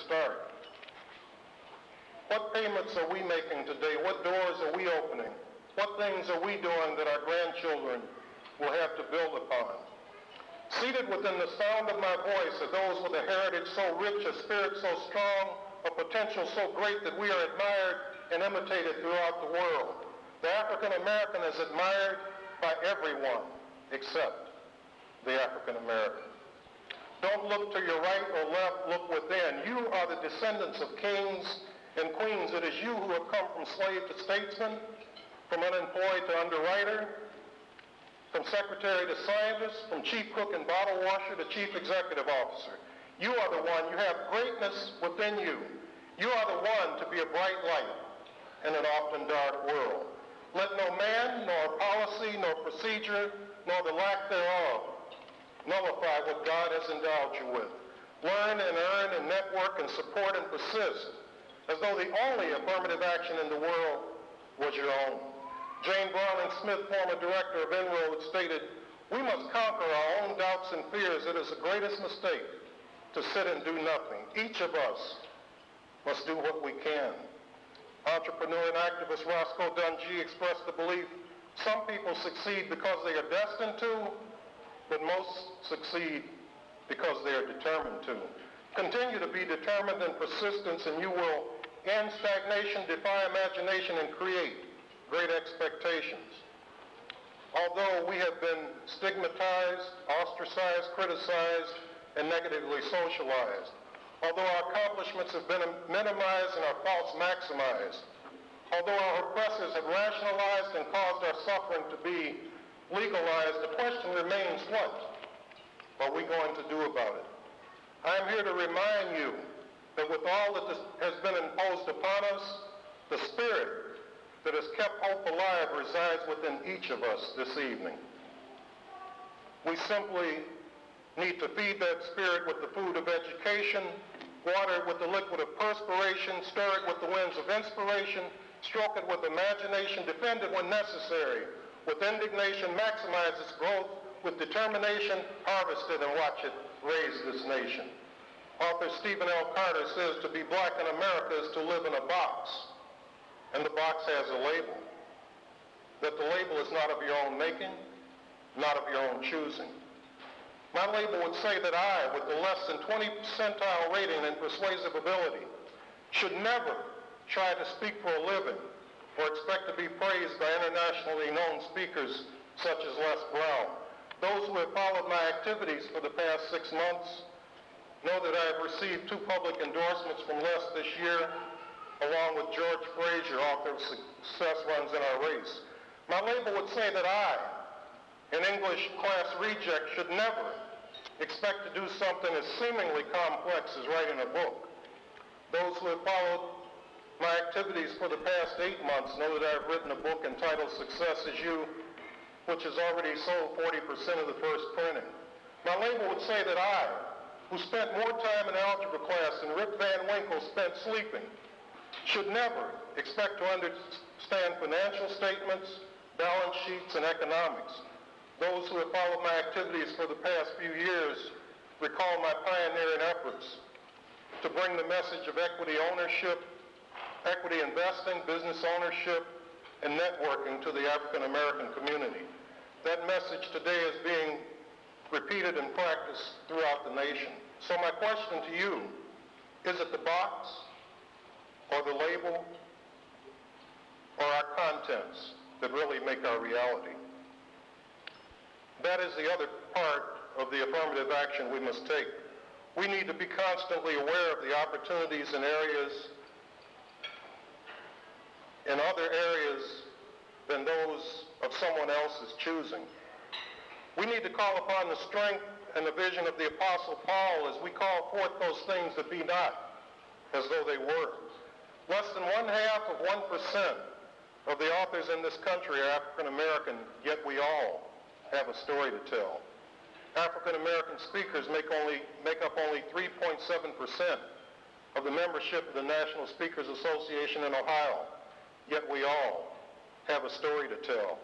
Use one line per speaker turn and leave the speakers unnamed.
start. What payments are we making today? What doors are we opening? What things are we doing that our grandchildren will have to build upon? Seated within the sound of my voice are those with a heritage so rich, a spirit so strong, a potential so great that we are admired and imitated throughout the world. The African American is admired by everyone except the African American. Don't look to your right or left, look within. You are the descendants of kings and queens. It is you who have come from slave to statesman, from unemployed to underwriter, from secretary to scientist, from chief cook and bottle washer to chief executive officer. You are the one. You have greatness within you. You are the one to be a bright light in an often dark world. Let no man, nor policy, nor procedure, nor the lack thereof nullify what God has endowed you with. Learn and earn and network and support and persist as though the only affirmative action in the world was your own. Jane Browning Smith, former director of En-ROADS, stated, "We must conquer our own doubts and fears. It is the greatest mistake to sit and do nothing. Each of us must do what we can." Entrepreneur and activist Roscoe Dunjee expressed the belief, some people succeed because they are destined to, but most succeed because they are determined to. Continue to be determined and persistent, and you will end stagnation, defy imagination, and create great expectations. Although we have been stigmatized, ostracized, criticized, and negatively socialized, although our accomplishments have been minimized and our faults maximized, although our oppressors have rationalized and caused our suffering to be legalized, the question remains, what are we going to do about it? I am here to remind you that with all that has been imposed upon us, the spirit that has kept hope alive resides within each of us this evening. We simply need to feed that spirit with the food of education, water it with the liquid of perspiration, stir it with the winds of inspiration, stroke it with imagination, defend it when necessary, with indignation, maximize its growth, with determination, harvest it and watch it raise this nation. Author Stephen L. Carter says to be black in America is to live in a box, and the box has a label. That the label is not of your own making, not of your own choosing. My label would say that I, with the less than 20 percentile rating in persuasive ability, should never try to speak for a living or expect to be praised by internationally known speakers such as Les Brown. Those who have followed my activities for the past 6 months know that I have received 2 public endorsements from Les this year, along with George Frazier, author of Success Runs in Our Race. My label would say that I, an English class reject, should never expect to do something as seemingly complex as writing a book. Those who have followed my activities for the past 8 months know that I have written a book entitled Success Is You, which has already sold 40% of the first printing. My label would say that I, who spent more time in algebra class than Rip Van Winkle spent sleeping, should never expect to understand financial statements, balance sheets, and economics. Those who have followed my activities for the past few years recall my pioneering efforts to bring the message of equity ownership, equity investing, business ownership, and networking to the African American community. That message today is being repeated and practiced throughout the nation. So my question to you, is it the box or the label or our contents that really make our reality? That is the other part of the affirmative action we must take. We need to be constantly aware of the opportunities in other areas than those of someone else's choosing. We need to call upon the strength and the vision of the Apostle Paul as we call forth those things that be not as though they were. Less than 0.5% of the authors in this country are African American, yet we all have a story to tell. African American speakers make up only 3.7% of the membership of the National Speakers Association in Ohio, yet we all have a story to tell.